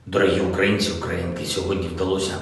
Дорогі українці, українки, сьогодні вдалося.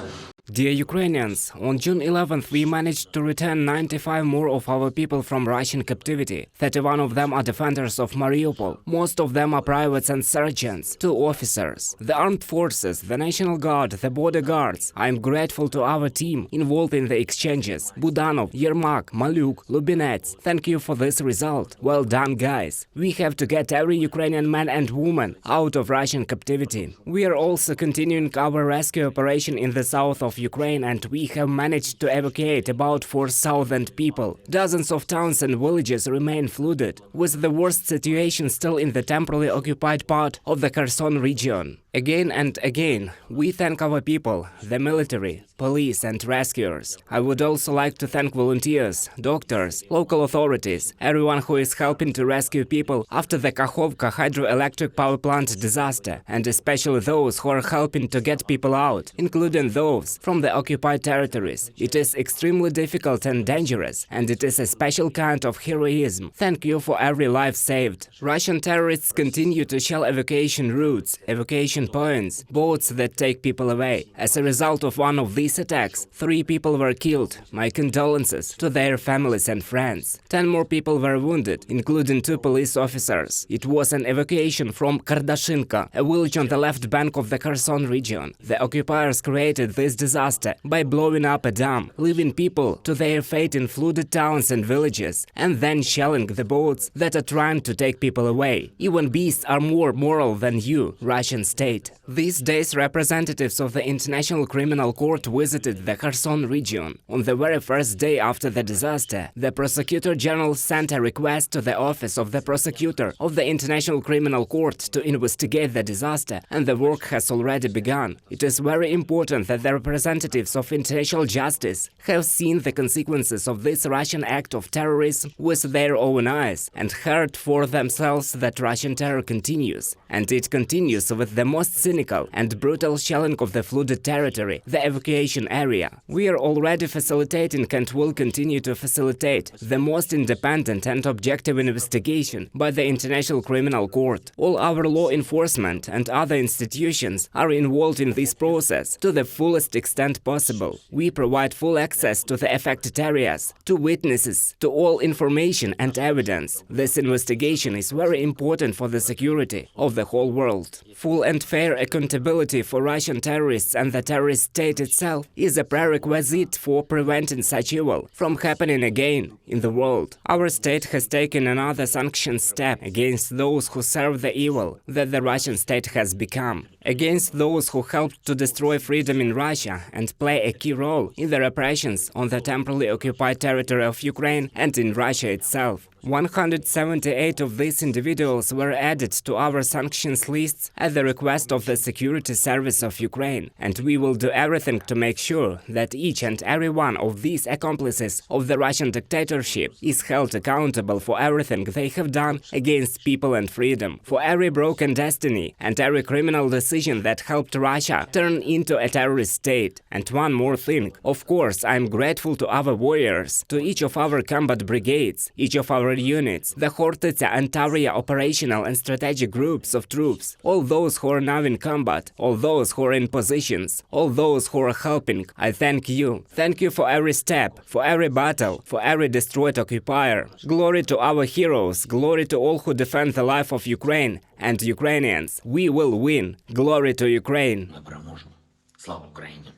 Dear Ukrainians, on June 11th we managed to return 95 more of our people from Russian captivity. 31 of them are defenders of Mariupol. Most of them are privates and sergeants, 2 officers, the armed forces, the National Guard, the border guards. I am grateful to our team involved in the exchanges. Budanov, Yermak, Maluk, Lubinets. Thank you for this result. Well done, guys. We have to get every Ukrainian man and woman out of Russian captivity. We are also continuing our rescue operation in the south of Ukraine, and we have managed to evacuate about 4,000 people. Dozens of towns and villages remain flooded, with the worst situation still in the temporarily occupied part of the Kherson region. Again and again, we thank our people, the military, police and rescuers. I would also like to thank volunteers, doctors, local authorities, everyone who is helping to rescue people after the Kakhovka hydroelectric power plant disaster, and especially those who are helping to get people out, including those from the occupied territories. It is extremely difficult and dangerous, and it is a special kind of heroism. Thank you for every life saved. Russian terrorists continue to shell evacuation routes, evacuation points, boats that take people away. As a result of one of these attacks, 3 people were killed. My condolences to their families and friends. 10 more people were wounded, including 2 police officers. It was an evacuation from Kardashinka, a village on the left bank of the Kherson region. The occupiers created this disaster by blowing up a dam, leaving people to their fate in flooded towns and villages, and then shelling the boats that are trying to take people away. Even beasts are more moral than you, Russian state. These days, representatives of the International Criminal Court visited the Kherson region. On the very first day after the disaster, the Prosecutor General sent a request to the Office of the Prosecutor of the International Criminal Court to investigate the disaster, and the work has already begun. It is very important that the representatives of international justice have seen the consequences of this Russian act of terrorism with their own eyes and heard for themselves that Russian terror continues. And it continues with the most cynical and brutal shelling of the flooded territory, the evacuation area. We are already facilitating and will continue to facilitate the most independent and objective investigation by the International Criminal Court. All our law enforcement and other institutions are involved in this process to the fullest extent possible. We provide full access to the affected areas, to witnesses, to all information and evidence. This investigation is very important for the security of the whole world. Full and fair accountability for Russian terrorists and the terrorist state itself is a prerequisite for preventing such evil from happening again in the world. Our state has taken another sanction step against those who serve the evil that the Russian state has become, against those who helped to destroy freedom in Russia and play a key role in the repressions on the temporarily occupied territory of Ukraine and in Russia itself. 178 of these individuals were added to our sanctions lists at the request of the Security Service of Ukraine, and we will do everything to make sure that each and every one of these accomplices of the Russian dictatorship is held accountable for everything they have done against people and freedom, for every broken destiny and every criminal decision that helped Russia turn into a terrorist state. And one more thing, of course, I am grateful to our warriors, to each of our combat brigades, each of our units, the Hortitsa and Tavria operational and strategic groups of troops, all those who are now in combat, all those who are in positions, all those who are helping. I thank you. Thank you for every step, for every battle, for every destroyed occupier. Glory to our heroes, glory to all who defend the life of Ukraine and Ukrainians. We will win. Glory to Ukraine. Ми переможемо. Слава Україні!